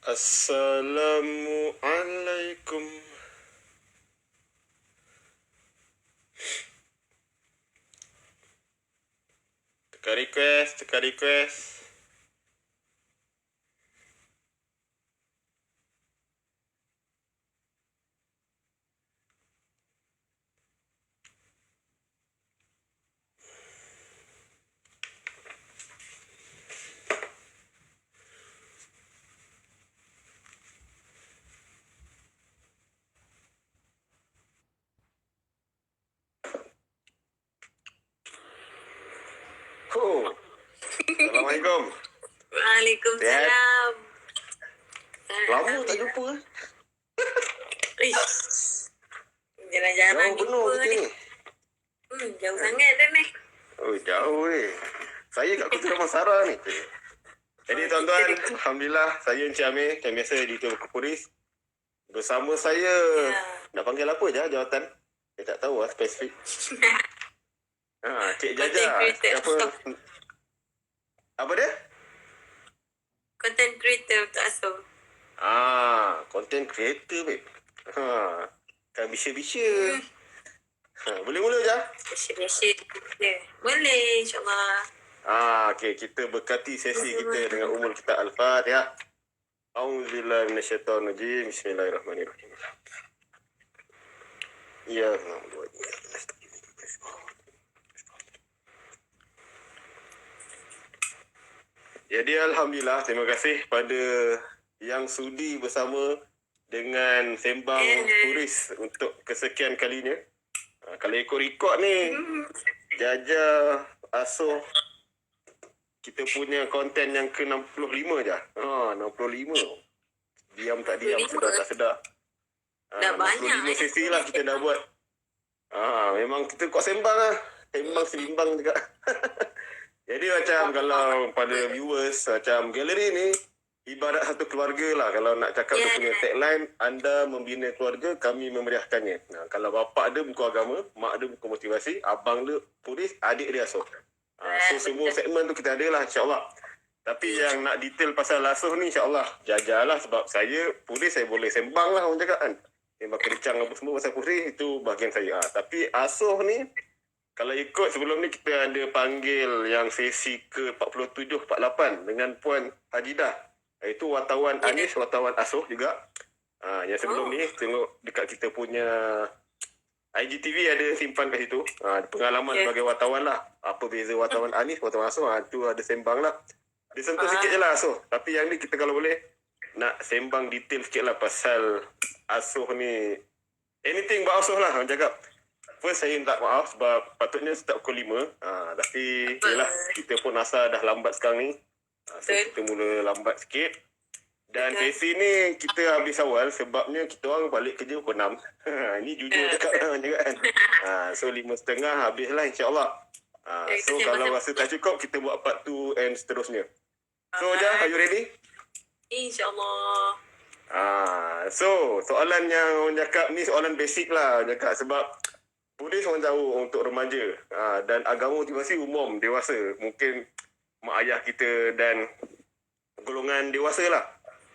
Assalamualaikum. Tekan request. Oh, Assalamualaikum. Waalaikumsalam. Lama tak jumpa. Jarang-jarang Jauh penuh jumpa kita ni. ni. Jauh sangat dah ni. Oh, jauh ni. Saya kat Kota Damansara ni. Jadi tuan-tuan, Alhamdulillah, saya Encik Amir, yang biasa di Tuan Polis. Bersama saya, nak panggil apa je jawatan? Saya tak tahu lah spesifik. Cik Jaja. Apa? Apa dia? Content creator untuk Asuh. Content creator, babe. Kan bisa-bisa. Boleh mula je? Biasa-biasa. Boleh, insyaAllah. Okay, kita berkati sesi kita dengan umul kita Al-Fatihah. A'udzubillahi minasyaitonirrajim. Bismillahirrahmanirrahim. Ya, jadi Alhamdulillah, terima kasih pada yang sudi bersama dengan Sembang Turis untuk kesekian kalinya. Kalau ikut rekod ni, Jaja Asuh, kita punya konten yang ke-65 je. 65. Diam tak diam, sedar tak sedar. Dah banyak. 65 sesi lah kita dah buat. Memang kita kuat sembang lah. Sembang selimbang juga. Jadi macam kalau pada viewers, macam galeri ni, ibarat satu keluarga lah. Kalau nak cakap tu punya tagline, anda membina keluarga, kami memeriahkannya. Kalau bapak dia buku agama, mak dia buku motivasi, abang dia tulis, adik dia asuh. So semua segmen tu kita ada lah, insyaAllah. Tapi yang nak detail pasal asuh ni, insyaAllah jajalah. Sebab saya polis, saya boleh sembang lah orang cakap kan. Sembang kencang apa semua pasal polis, itu bahagian saya. Tapi asuh ni, kalau ikut sebelum ni kita ada panggil yang sesi ke-47, 48 dengan Puan Hajidah. Itu wartawan Anis, wartawan Asuh juga. Yang sebelum ni tengok dekat kita punya IGTV ada simpan kat situ. Pengalaman sebagai wartawan lah. Apa beza wartawan Anis, wartawan Asuh. Tu ada sembang lah. Dia sentuh sikit je lah Asuh. Tapi yang ni kita kalau boleh nak sembang detail sikit lah pasal Asuh ni. Anything about Asuh lah orang cakap. First saya minta maaf sebab patutnya start pukul 5. Tapi yelah, kita pun asal dah lambat sekarang ni. So kita mula lambat sikit. Dan sesi ni kita habis awal sebabnya kita orang balik kerja pukul 6. Ini jujur cakap kan. So 5.30 habis lah insyaAllah. So kalau rasa tak cukup, kita buat part 2 and seterusnya. So Jah, are you ready? InsyaAllah. So soalan yang orang cakap ni soalan basic lah orang cakap sebab polis orang tahu untuk remaja dan agama motivasi umum, dewasa. Mungkin mak ayah kita dan golongan dewasa lah.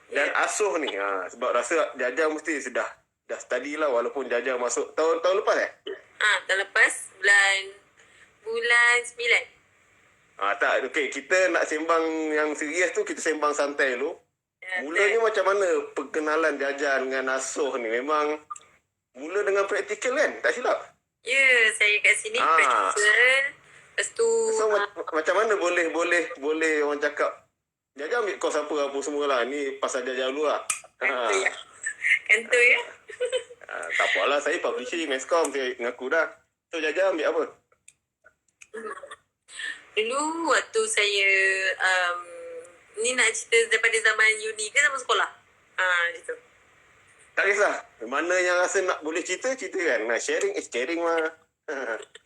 Dan Asuh ni, sebab rasa Jaja mesti dah study lah walaupun Jaja masuk tahun lepas Tahun lepas, bulan 9. Tak, okey. Kita nak sembang yang serius tu, kita sembang santai dulu. Mulanya macam mana perkenalan Jaja dengan Asuh ni? Memang mula dengan praktikal kan? Tak silap? Ya, saya kat sini praktikal. Lepas tu so, macam mana boleh orang cakap Jaja ambil kos apa semua lah. Ni pasal Jaja dulu lah. Kantor ya. Tak apalah, saya publishing, meskom, saya ngaku dah. So Jaja ambil apa? Dulu waktu saya ni nak cerita daripada zaman uni ke zaman sekolah? Gitu. Tak kisah. Mana yang rasa nak boleh cerita kan. Sharing is caring mah.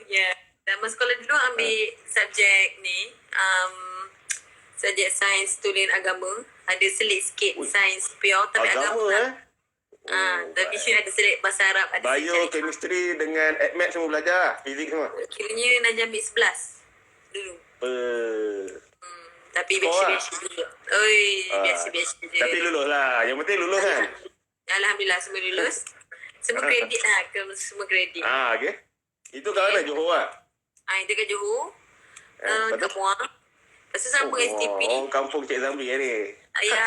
Ya. Zaman sekolah dulu ambil subjek ni. Subjek sains tulen agama. Ada selit sikit sains pure tapi agama. Tapi ada selit bahasa Arab. Ada Bio, chemistry dengan admat semua belajar. Fizik semua. Kiranya Najah ambil 11 dulu. Tapi Kau biasa-biasa je. Oi, Ah, biasa-biasa je. Tapi lulus lah. Yang penting lulus kan? Alhamdulillah semua lulus. Semua kredit lah. Semua kredit. Okay. Itu kat mana? Johor lah? Itu kat Johor. Lepas tu? Kat Muar. Lepas tu sambung STP. Orang kampung Cik Zamri ni. Ya.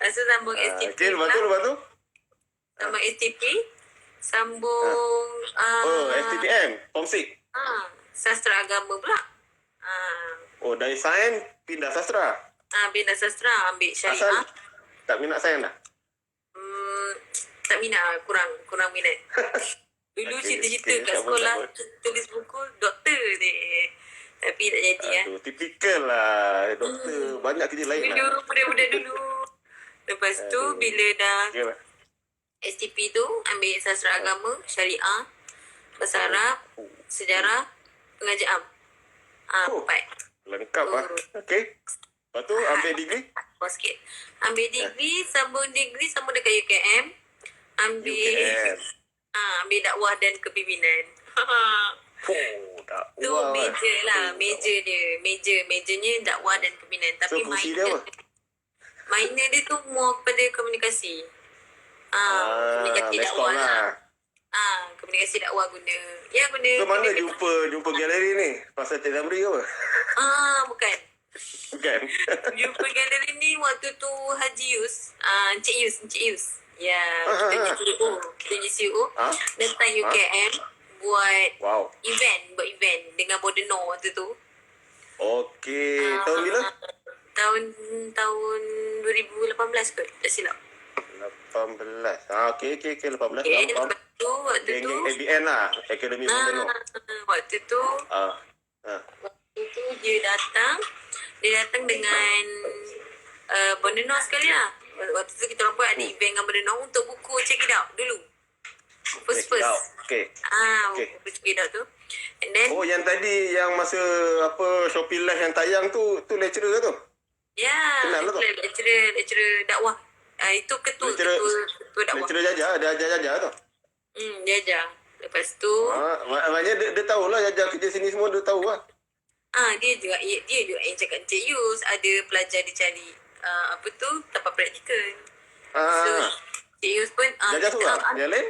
Lepas tu sambung STP. Okay, lepas tu? Sambung STP. Sambung... STPM. Form 6. Sastra agama pula. Dari sains pindah sastra. Bina sastra, ambil Asal syariah. tak minat sains dah? Tak minat lah, kurang minat. Dulu Okey, cita-cita okey, kat tak apa, sekolah tak apa. tulis buku doktor ni. Tapi tak jadi kan. Typical lah. Doktor banyak kerja lain Dulu, lah. budak-budak dulu. Lepas tu bila dah Okay lah. STP tu ambil sastra agama, syariah, bahasa Arab, sejarah, pengajian. Oh. 4. Lengkap lah. Okay. Lepas tu ambil degree? Puas sikit. Ambil degree, sambung dekat UKM. Ambil UKM. ambil dakwah dan kepimpinan. Tak. Tu major lah, major dia. Majornya dakwah dan kepimpinan. Tapi So, fungsi dia apa? minor dia tu more kepada komunikasi. Komunikasi dakwah Meskom lah. Komunikasi dakwah guna. Ya guna. So, mana guna- jumpa galeri ni? Pasal Cik Zamri ke apa? Bukan. Bukan. Jumpa galeri ni waktu tu Haji Yus. Encik Yus. Ya, kita je CEO. Datang UKM buat Wow. event dengan Bodeno waktu tu. Okey. Tahun bila? Tahun 2018 kot, tak silap. 18. Okey. 18 Okay, tahun. lepas tu waktu tu ABN lah. Akademi Bodeno. waktu tu Ah. dia datang dengan Bodeno sekali lah. Waktu tu kita orang buat ada event dengan Bodeno untuk buku Check It Out dulu. First. Okey. Okay. Buku Check It Out tu. And then Yang tadi yang masa Shopee Live yang tayang tu lecturer ke tu? kenal lah tu. lecturer dakwah. Itu ketua dakwah. Lecturer Jaja, dia ajar Jaja tu. Dia ajar. Lepas tu Maknanya dia tahulah Jaja kerja sini semua dia tahu lah. dia juga yang cakap Encik Yus ada pelajar dia cari tempat praktikal. So Encik Yus pun Jaja seorang. Yang lain?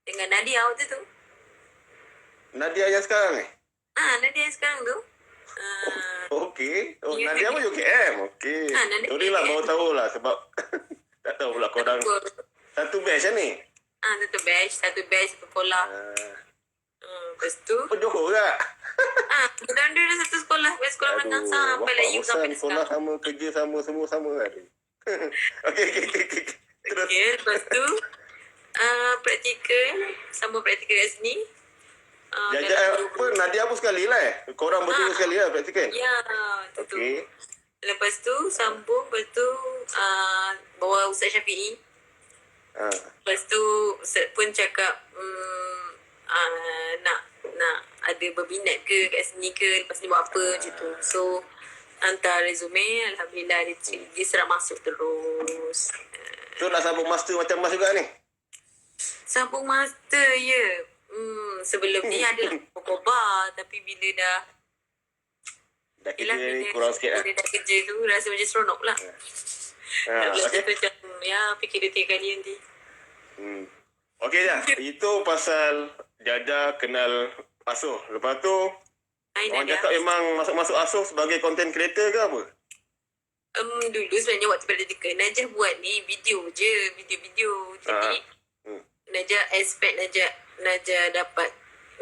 dengan Nadia waktu tu. Nadia yang sekarang ni? Nadia yang sekarang tu. Okey. Ya, Nadia pun UKM. Okey. Nadia Sorry lah, UKM. baru tahulah sebab tak tahu pula korang satu batch lah ni. Satu batch satu sekolah. Lepas tu Apa Johor tak? kita orang dulu satu sekolah, sekolah menengah sampai lah you sampai sekolah sekarang. sama, kerja sama, semua sama kan. Okey. Terus. Okay, lepas tu praktikal, sambung praktikal kat sini. Jaja Nadia pun sekali lah Korang berdua sekali lah praktikal. Ya, tu. Okey. Lepas tu sambung, lepas tu bawa Ustaz Syafi'i. Lepas tu Ustaz pun cakap nak ada berminat ke kat sini ke, lepas ni buat apa macam tu. So hantar resume, Alhamdulillah dia serap masuk terus. So nak sambung master macam mas juga ni? Sambung master, ya. Sebelum ni ada kobar, tapi bila dah kerja ni kurang sikit lah. bila dah kerja tu rasa macam seronok pula. Okay. Macam fikir dia 3 kali nanti. Okey dah. Itu pasal Jaja kenal Asuh. Lepas tu orang cakap memang masuk Asuh sebagai content creator ke apa? Dulu sebenarnya waktu praktikal Najah buat ni video je, video-video. Jadi Najah dapat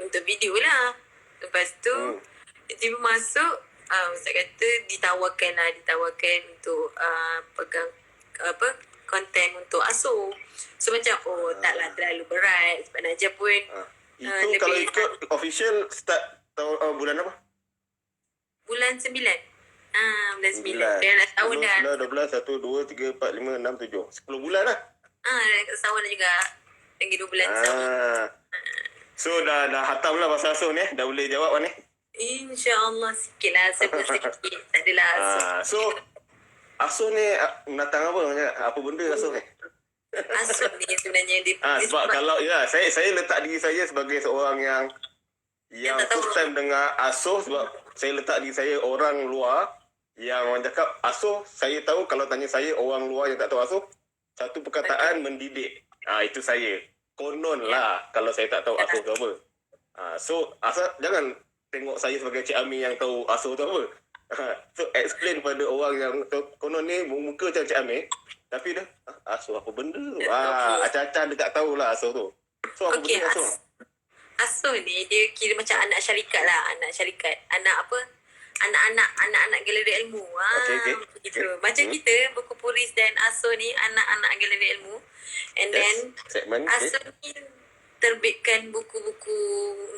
untuk video lah. Lepas tu tiba masuk Ustaz kata ditawarkan untuk pegang konten untuk Asuh. So macam taklah terlalu berat sebab Najah pun itu kalau ikut official start tahun bulan apa? Bulan 9. Bulan 9. Dah nak tahun dah. 12, 1, 2, 3, 4, 5, 6, 7. 10 bulan lah. Dah setahun dah juga. Lagi 2 bulan setahun. So dah hatam lah pasal Asuh ni. Dah boleh jawab kan ni? InsyaAllah sikit lah. Sebut sikit. Tak adalah So Asuh ni mendatang apa? Apa benda Asuh ni? Asuh ni sebenarnya dia sebab kalau saya letak diri saya sebagai seorang yang tak tahu. first time dengar Asuh sebab saya letak diri saya orang luar yang orang cakap asuh, saya tahu kalau tanya saya orang luar yang tak tahu asuh, satu perkataan mendidik. Itu saya. Konon lah kalau saya tak tahu asuh tu apa. So asal jangan tengok saya sebagai Cik Ami yang tahu asuh tu apa. So explain pada orang yang konon ni muka macam Cik Ami, tapi dah asuh apa benda tu. Acah-acah dia tak tahulah asuh tu. So apa Okey, benda asuh? asuh ni dia kira macam anak syarikat lah, anak syarikat. Anak apa? Anak-anak galeri ilmu. Okey. Begitu. Macam kita buku Puris dan asuh ni anak-anak galeri ilmu. And then segmen asuh ni terbitkan buku-buku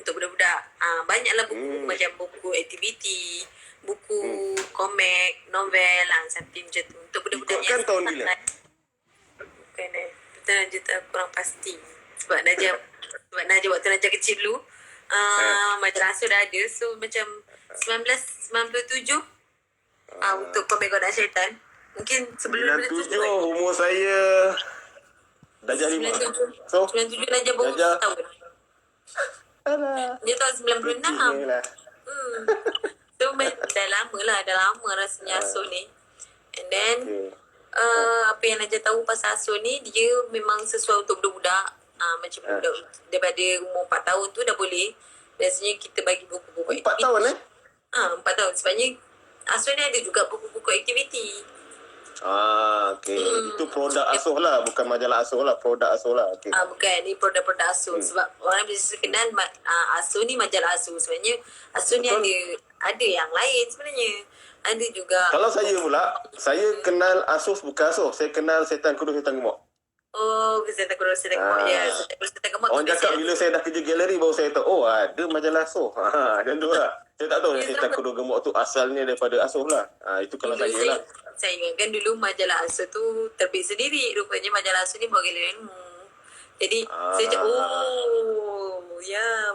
untuk budak-budak. Banyaklah buku macam buku aktiviti, buku komik, novel, something macam tu. Untuk budak-budak Ikutkan tahun bila? Bukan betul Najah tak kurang pasti. Sebab Najah waktu Najah kecil dulu, majalah asuh dah ada. So macam 1997 untuk komik Kodak Syaitan. Mungkin sebelum 97 umur saya dah jadi 97. So 97 Najah baru Najah. setahun. Dia tahun 96. So dah lama rasanya asuh ni. And then apa yang Najah tahu pasal asuh ni, dia memang sesuai untuk budak-budak. Macam budak daripada umur 4 tahun tu dah boleh. Biasanya kita bagi buku-buku 4 tahun 4 tahun. Sebabnya asuh ni ada juga buku-buku aktiviti. Itu produk asuh lah, bukan majalah asuh lah, produk asuh lah. Bukan, ni produk-produk asuh. Sebab orang biasa kenal asuh ni majalah asuh. Sebenarnya asuh ni ada yang lain sebenarnya. Ada juga. Kalau saya pula, saya kenal asuh bukan asuh, saya kenal Setan Kudu Setan Gemuk. Setan Kudu Setan Gemuk. Ya, Setan Kudu Setan Gemuk. Orang cakap bila saya dah kerja galeri baru saya tahu, ada majalah asuh. Macam tu lah. Saya tak tahu Setan Kudu Gemuk tu asalnya daripada asuh lah. Itu kalau dulu saya lah. Saya ingatkan dulu majalah asuh tu terbit sendiri. Rupanya majalah asuh ni bawa galeri ilmu. Jadi saya cakap,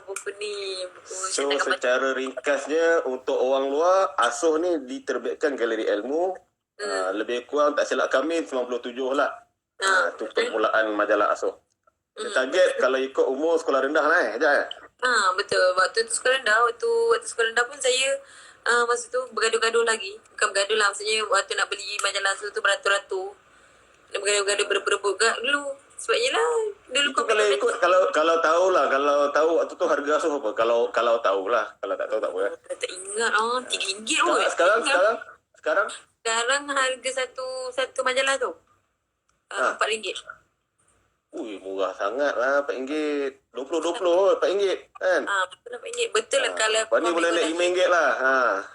buku ni. Buku So secara ringkasnya untuk orang luar, asuh ni diterbitkan galeri ilmu. Lebih kurang tak silap kami 97 lah. Itu permulaan majalah asuh. Target kalau ikut umur sekolah rendah lah betul. Waktu tu sekolah rendah, waktu sekolah rendah pun saya masa tu bergaduh-gaduh lagi. Bukan bergaduh lah, maksudnya waktu nak beli majalah asuh tu beratur-ratur. Dan bergaduh-gaduh berebut dulu. Sebab yelah dulu itu kalau ikut, kalau tahulah, kalau tahu waktu tu harga asuh apa? Kalau tahulah, kalau tak tahu tak apa. Tak ingat RM3 kot. Sekarang harga satu majalah tu RM4. Ui, murah sangat lah, RM4. 20 RM4 kan? Betul RM4. Betul lah kalau Lepas ni boleh naik RM5 lah.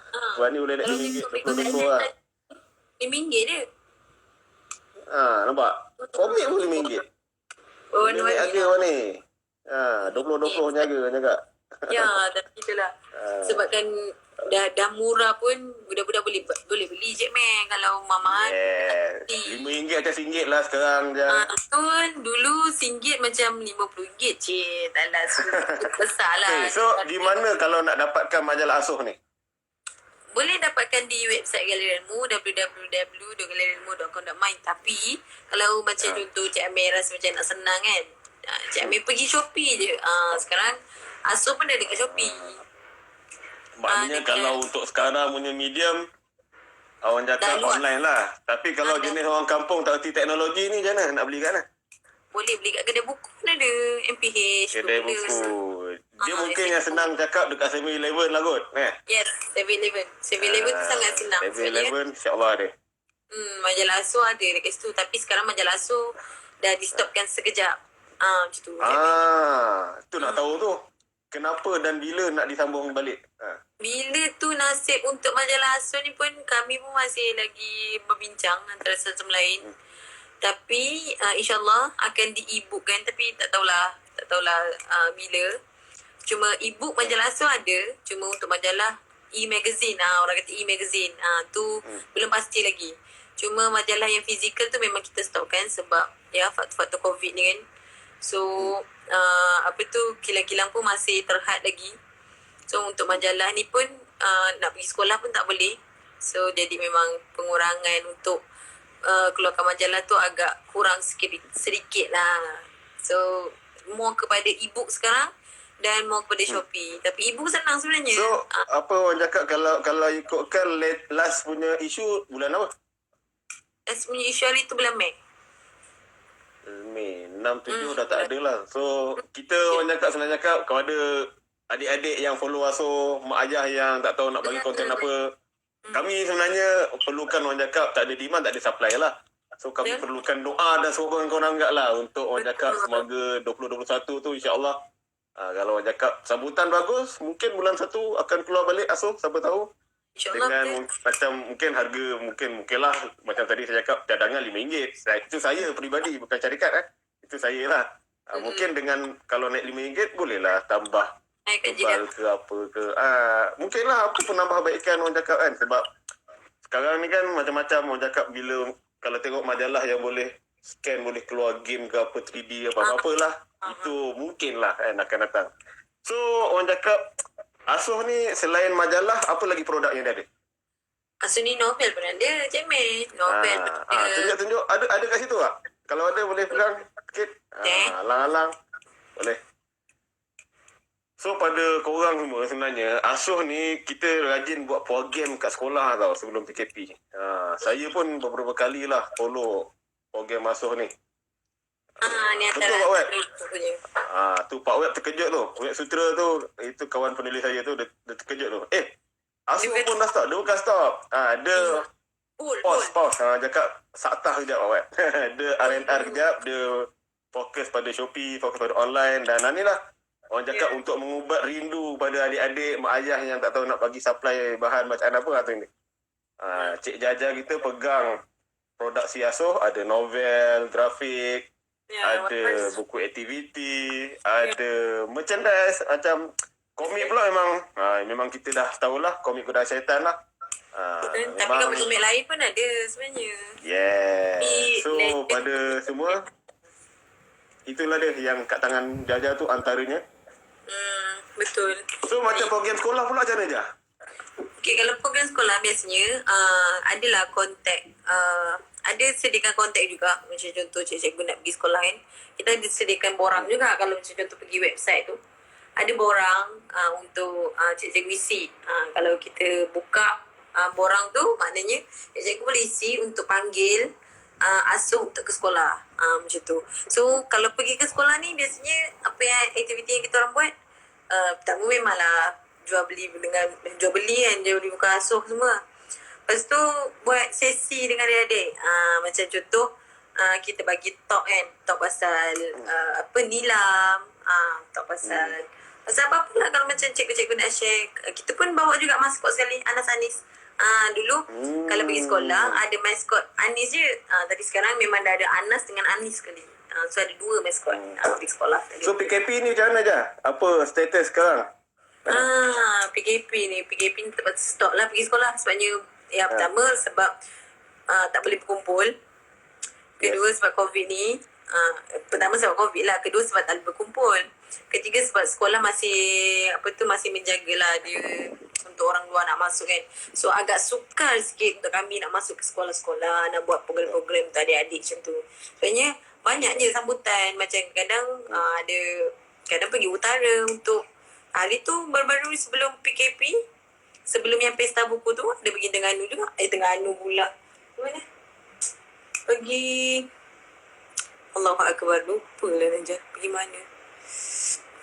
Lepas ni boleh naik RM5, 20 lah. RM5 je. Nampak? Komik pun RM5. Boleh naik harga mana ni? 20 jaga. Ya, tapi itulah. Sebab kan dah murah pun budak-budak boleh beli je kalau mahal. RM5 atas RM1 lah sekarang je. Dulu RM1 macam RM50 je. Taklah besar lah. So di mana kalau nak dapatkan majalah asuh ni? Boleh dapatkan di website Galeri Ilmu, www.galeriilmu.com.my. Tapi kalau macam contoh Cik Amir rasa macam nak senang kan, Cik Amir pergi Shopee je. Sekarang asuh pun dah dekat Shopee. Maknanya kalau untuk sekarang punya medium, orang cakap online lah. Tapi kalau jenis orang kampung tak erti teknologi ni, macam mana nak beli kat mana? Boleh beli kat kedai buku pun ada. MPH. Kedai buku. Dia mungkin yang senang cakap dekat 7-Eleven lah kot. Yes, 7-Eleven. 7-Eleven tu sangat senang. 7-Eleven insyaAllah ada. Majalah asuh ada dekat situ. Tapi sekarang majalah asuh dah di stopkan sekejap. Macam tu. Tu nak tahu tu. Kenapa dan bila nak disambung balik? Bila tu nasib untuk majalah asuh ni pun kami pun masih lagi berbincang antara satu sama lain. Tapi insyaAllah akan di-e-bookkan. Tapi tak tahulah bila. Cuma e-book majalah asuh ada. Cuma untuk majalah e-magazine, orang kata e-magazine, tu belum pasti lagi. Cuma majalah yang fizikal tu memang kita stopkan sebab faktor COVID ni kan. So kilang-kilang pun masih terhad lagi. So untuk majalah ni pun nak pergi sekolah pun tak boleh. So jadi memang pengurangan untuk keluarkan majalah tu agak kurang sedikit lah. So more kepada e-book sekarang dan more kepada Shopee. Tapi ibu senang sebenarnya. So, apa orang cakap kalau ikutkan last punya isu bulan apa? Last punya isu hari tu bulan Mei. Mei 6 7 dah tak ada lah. So kita orang cakap senang cakap kepada adik-adik yang follow Aso, mak ayah yang tak tahu nak bagi konten apa, kami sebenarnya perlukan orang cakap tak ada demand tak ada supply lah. So kami perlukan doa dan sokongan korang agak lah untuk orang cakap semoga 2021 tu insya-Allah kalau orang cakap sambutan bagus, mungkin bulan 1 akan keluar balik Aso, siapa tahu. InsyaAllah Dengan macam mungkin harga mungkinlah macam tadi saya cakap cadangan RM5. Itu saya peribadi bukan syarikat Itu saya lah. Mungkin dengan kalau naik RM5 bolehlah tambah tebal ke apa ke. Mungkinlah apa penambahbaikan orang cakap kan sebab sekarang ni kan macam-macam orang cakap bila kalau tengok majalah yang boleh scan boleh keluar game ke apa 3D apa-apa lah. Itu mungkinlah kan akan datang. So orang cakap Asuh ni selain majalah, apa lagi produk yang dia ada? Asuh ni novel pun ada, Cik Mei. Novel pun ada. Tunjuk. Ada kat situ tak? Kalau ada boleh pegang sikit. Alang-alang. Boleh. So pada korang semua sebenarnya, Asuh ni kita rajin buat program kat sekolah tau sebelum PKP. Saya pun beberapa kali lah follow program Asuh ni. Ni betul Pak Web. Tu Pak Web terkejut tu. Web Sutra tu, itu kawan penulis saya tu, dia terkejut tu. Asuh pun dah stop. Dia bukan stop. Dia pause. Cakap saktah kejap Pak Web. Dia R&R kejap. Dia fokus pada Shopee, fokus pada online. Dan inilah orang cakap untuk mengubat rindu pada adik-adik, mak ayah yang tak tahu nak bagi supply bahan bacaan apa atau ini. Cik Jaja kita pegang produksi Asuh. Ada novel, grafik, ada buku aktiviti, ada merchandise macam komik pula memang kita dah tahulah komik Kuda Syaitan lah. Tapi komik lain pun ada sebenarnya. So pada semua itulah dia yang kat tangan Jaja tu antaranya. Betul. So macam program sekolah pula macam mana je? Okay, kalau program sekolah biasanya adalah kontak, ada sediakan kontak juga. Macam contoh cikgu nak pergi sekolah kan, kita ada sediakan borang juga. Kalau macam contoh pergi website tu, ada borang untuk cikgu isi. Kalau kita buka borang tu, maknanya cikgu boleh isi untuk panggil Asuh untuk ke sekolah. Macam tu. So kalau pergi ke sekolah ni biasanya apa yang aktiviti yang kita orang buat, pertama memanglah jual beli kan, jual beli buka Asuh semua. Lepas tu buat sesi dengan adik-adik. Macam contoh kita bagi talk kan, talk pasal nilam, talk pasal apa-apa lah. Kalau macam cikgu-cikgu nak share, kita pun bawa juga maskot sekali, Anis. Dulu kalau pergi sekolah ada maskot Anis je, tapi sekarang memang dah ada Anas dengan Anis sekali. So ada 2 maskot pergi sekolah. So PKP ni macam mana je? Apa status sekarang? PKP ni terpaksa stop lah pergi sekolah. Sebabnya yang pertama sebab tak boleh berkumpul. Kedua sebab COVID ni. Pertama sebab COVID lah. Kedua sebab tak boleh berkumpul. Ketiga sebab sekolah masih menjagalah dia untuk orang luar nak masuk kan. So agak sukar sikit untuk kami nak masuk ke sekolah-sekolah, nak buat program-program untuk adik-adik macam tu. Sebenarnya banyak je sambutan. Macam kadang kadang pergi utara untuk hari tu baru-baru sebelum PKP, sebelum yang pesta buku tu, ada pergi Terengganu juga. Terengganu pula. Mana? Pergi Allahu Akbar, lupa lah Najah. Pergi mana?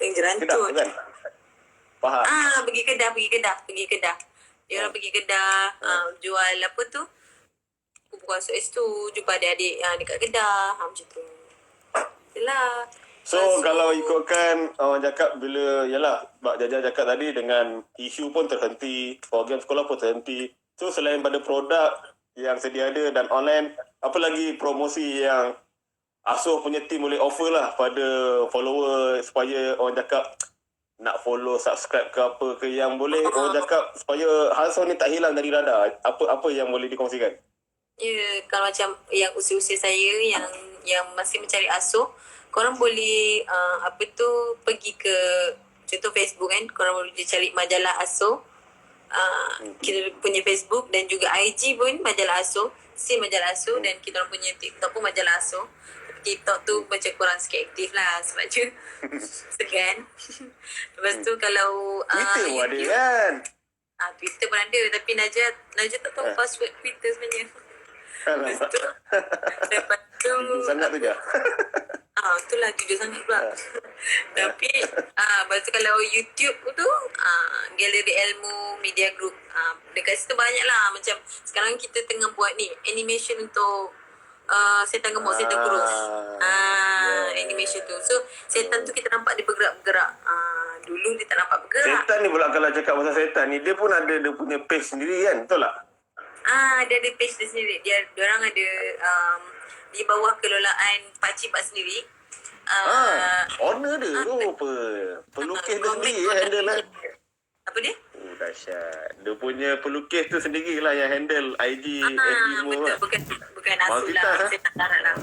Yang Jerantut. Kedah, kan? Faham. Pergi Kedah. Dia orang pergi Kedah, jual apa tu? Buku Asuh tu, jumpa adik-adik dekat Kedah, macam tu. Itulah. So kalau ikutkan orang cakap bila Mbak Jaja cakap tadi dengan isu pun terhenti, program sekolah pun terhenti. So selain pada produk yang sedia ada dan online, apa lagi promosi yang Asuh punya team boleh offer lah pada follower supaya orang cakap nak follow, subscribe ke apa ke yang boleh orang cakap supaya Asuh ni tak hilang dari radar. Apa yang boleh dikongsikan? Kalau macam yang usia-usia saya yang masih mencari Asuh, korang boleh pergi ke contoh Facebook kan, korang boleh cari majalah Asuh. Kita punya Facebook dan juga IG pun majalah Asuh, majalah Asuh, dan kita orang punya TikTok pun majalah Asuh. TikTok tu macam kurang sikit aktif lah sebabnya segan. Lepas tu kalau Twitter pun ada YouTube, kan? Twitter pun ada tapi Najah tak tahu password Twitter sebenarnya. Lepas tu Jujur sangat tu je. itulah jujur sangat pula. Tapi lepas tu kalau YouTube tu Galeri Ilmu Media Group, dekat situ banyak lah. Macam sekarang kita tengah buat ni animation untuk setan gemuk, setan kurus. Animation tu. So setan tu kita nampak dia bergerak-bergerak. Dulu dia tak nampak bergerak. Setan ni pula, kalau cakap pasal setan ni, dia pun ada dia punya page sendiri kan? Betul tak? Dia ada page dia sendiri. Diorang ada di bawah kelolaan Pakcik Pak sendiri. Owner dia tu apa? Pelukis dia sendiri handle lah. Apa dia? Oh, dahsyat. Dia punya pelukis tu sendirilah yang handle IG, FB semua. Betul. Lah. Bukan Asu lah. Saya tak tarat lah.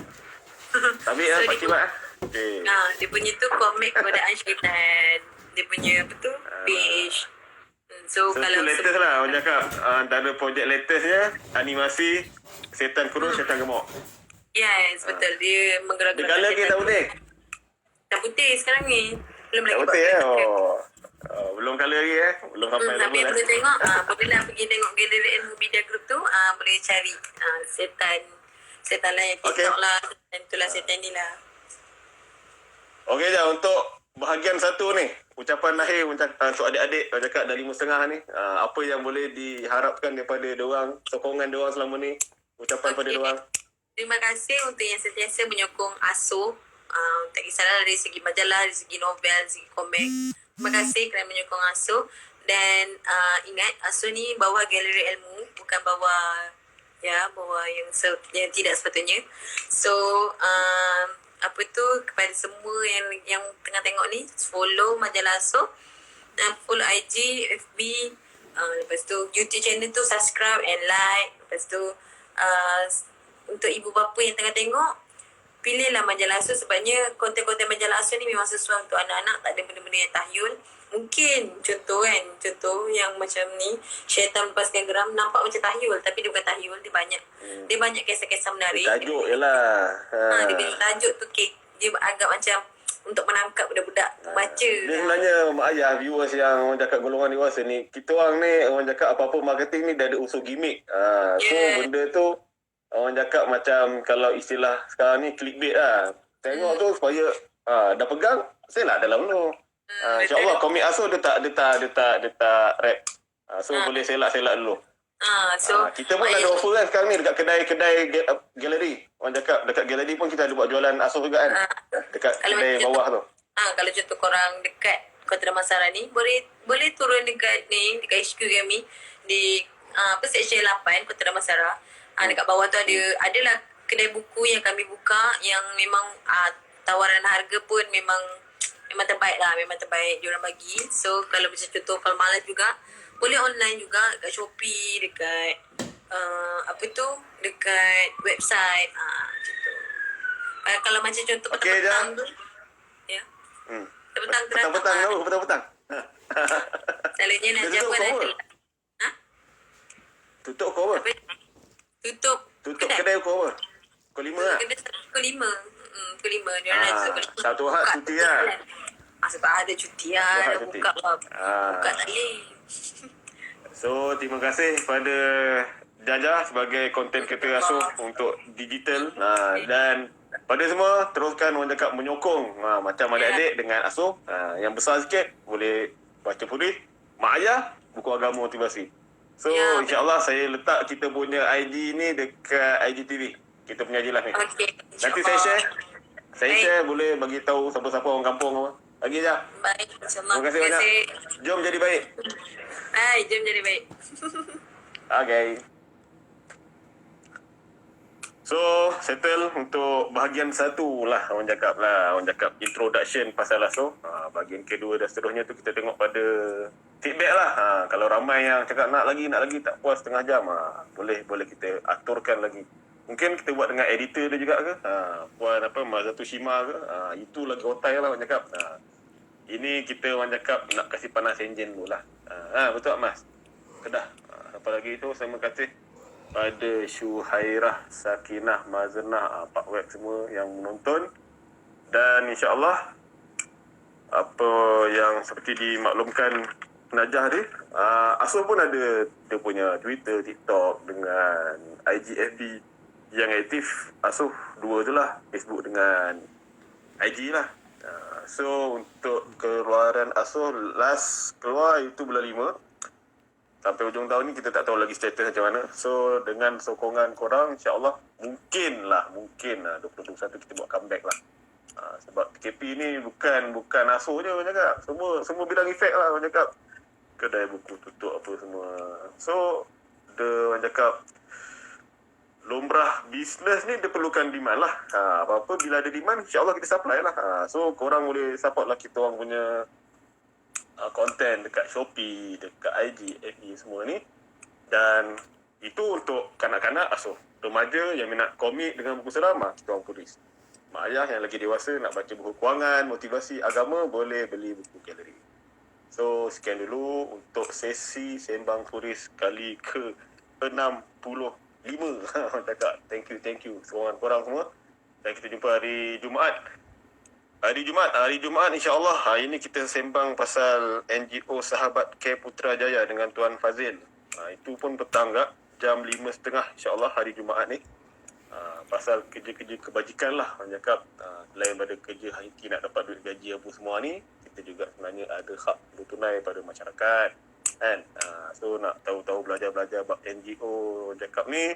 Tapi Pakcik Pak. Okay. Dia punya tu komik keberadaan syaitan. Dia punya apa tu? Page. So kalau tu latest lah orang cakap. Antara projek latestnya animasi setan kurus, setan gemuk. Yes, betul. Dia menggerak-gerak. Dia colour ke tak putih? Tak putih sekarang ni. Belum Tak lagi putih buat. Belum colour lagi Belum sampai Tapi level boleh tengok, bolehlah pergi tengok Galeri Ilmu Media Group tu, boleh cari setan lah yang TikTok lah, dan itulah setan ni lah. Okey je, untuk bahagian satu ni, ucapan akhir untuk adik-adik, kau cakap dah 5.30 ni, apa yang boleh diharapkan daripada diorang, sokongan diorang selama ni, ucapan pada diorang. Terima kasih untuk yang sentiasa menyokong ASO. Tak kisahlah dari segi majalah, dari segi novel, dari segi komik. Terima kasih kerana menyokong ASO. Dan ingat, ASO ni bawah Galeri Ilmu, bukan bawah yang tidak sepatutnya. So apa tu, kepada semua yang tengah tengok ni, follow majalah ASO, follow IG, FB, lepas tu YouTube channel tu subscribe and like. Lepas tu untuk ibu bapa yang tengah tengok, pilihlah majalah ASO sebabnya konten-konten majalah ASO ni memang sesuai untuk anak-anak, tak ada benda-benda yang tahyul. Mungkin contoh yang macam ni, syaitan lepaskan geram, nampak macam tahyul tapi dia bukan tahyul, dia banyak kisah-kisah menarik. Tajuk je lah. Dia punya tajuk tu dia agak macam untuk menangkap budak-budak baca. Dia sebenarnya mak ayah viewers yang orang cakap golongan dewasa ni, kita orang ni orang cakap apa-apa marketing ni dah ada unsur gimmick. So benda tu orang cakap macam kalau istilah sekarang ni clickbait lah. Tengok tu supaya dah pegang, selak dalam tu. InsyaAllah komik ASO dia tak rap. So boleh selak-selak dulu. Kita pun ada offer kan sekarang ni dekat kedai galeri. Orang cakap dekat galeri pun kita ada buat jualan ASO juga kan. Dekat kedai bawah tu. Kalau contoh korang dekat Kota Damansara ni, boleh turun dekat dekat HQ kami di section 8 Kota Damansara. Dekat bawah tu adalah kedai buku yang kami buka, yang memang tawaran harga pun memang terbaik lah, memang terbaik diorang bagi. So kalau macam contoh kalau malas juga, boleh online juga dekat Shopee, dekat dekat website macam tu. Kalau macam contoh petang-petang tu petang-petang. Selalunya Najah pun ada. Tutup kau apa? Tutup kedai kau apa? Pukul 5 lah? Pukul 5. Pukul 5. Dia orang nak Satu Ahad cuti lah. Sebab ada cuti lah. Dah buka lah. Buka tak boleh. So, terima kasih kepada Jaja sebagai content creator ASO untuk digital. Dan pada semua, teruskan orang cakap menyokong macam adik-adik dengan ASO. Yang besar sikit, boleh baca pulih. Mak ayah, buku agama motivasi. So, insyaAllah saya letak kita punya IG ni dekat IGTV. Kita punya je lah ni. Nanti saya share. Share boleh bagi tahu siapa-siapa orang kampung apa. Lagi je. Baik, insyaAllah. Terima kasih banyak. Jom jadi baik. Jom jadi baik. Okay. So, settle untuk bahagian satu lah orang cakap introduction pasal ASO. Bahagian kedua dan seterusnya tu kita tengok pada feedback lah. Kalau ramai yang cakap nak lagi tak puas setengah jam, boleh kita aturkan lagi. Mungkin kita buat dengan editor dia juga ke? Puan Mazatu Shima ke? Itu lagi otai lah orang cakap. Ini kita orang cakap nak kasih panas enjin dulu lah. Betul tak Mas? Kedah. Apa lagi itu, terima kasih pada Syuhairah, Sakinah, Mazenah, Pak Web semua yang menonton. Dan insyaAllah apa yang seperti dimaklumkan Najah tadi, Asuh pun ada dia punya Twitter, TikTok dengan IGFB yang aktif. Asuh dua je lah, Facebook dengan IG lah. So untuk keluaran Asuh last keluar itu bulan 5. Sampai hujung tahun ni kita tak tahu lagi status macam mana. So dengan sokongan korang, insyaAllah mungkin 2021 kita buat comeback lah. Sebab PKP ni bukan Asuh je orang cakap. Semua bidang efek lah orang cakap. Kedai buku tutup apa semua. So orang cakap lumrah bisnes ni dia perlukan demand lah. Apa-apa bila ada demand, insyaAllah kita supply lah. So korang boleh support lah kita orang punya konten dekat Shopee, dekat IG, FB semua ni. Dan itu untuk kanak-kanak Asuh. Remaja yang minat komik dengan buku seram, kita orang tulis. Mak ayah yang lagi dewasa nak baca buku kewangan, motivasi agama, boleh beli buku galeri. So sekian dulu untuk sesi Sembang Turis kali ke-65. Cakap thank you sokongan korang semua. Dan kita jumpa hari Jumaat. Hari Jumaat insyaAllah. Hari ini kita sembang pasal NGO Sahabat Care Putrajaya dengan Tuan Fazil. Itu pun petang tak? Jam 5.30 insyaAllah hari Jumaat ni. Pasal kerja-kerja kebajikan lah. Orang cakap selain pada kerja IT nak dapat duit gaji apa semua ni, kita juga sebenarnya ada hak bertunai pada masyarakat. Kan? So nak tahu-tahu belajar-belajar bab NGO orang cakap ni,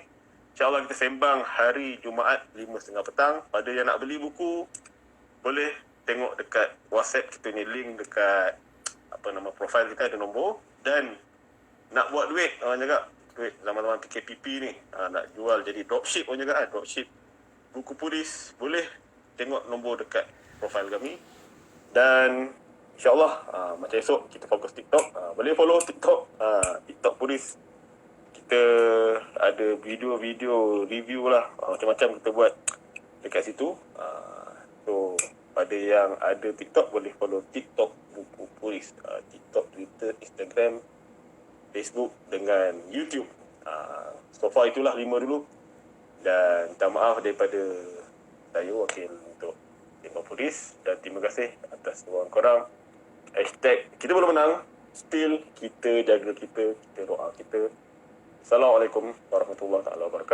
insyaAllah kita sembang hari Jumaat 5.30 petang. Pada yang nak beli buku, boleh tengok dekat WhatsApp kita ni, link dekat profil kita ada nombor. Dan nak buat duit, orang cakap duit zaman-zaman PKPP ni, nak jual jadi dropship, orang cakap dropship buku puris, boleh tengok nombor dekat profil kami. Dan insyaAllah macam esok kita fokus TikTok, boleh follow TikTok, TikTok puris. Kita ada video-video review lah, macam-macam kita buat dekat situ. So pada yang ada TikTok, boleh follow TikTok Buku Puris, TikTok, Twitter, Instagram, Facebook dengan YouTube. So far itulah 5 dulu. Dan minta maaf daripada saya wakil untuk Sembang Puris. Dan terima kasih atas sokongan korang. Hashtag kita belum menang, still kita jaga kita doa kita. Assalamualaikum warahmatullahi wabarakatuh.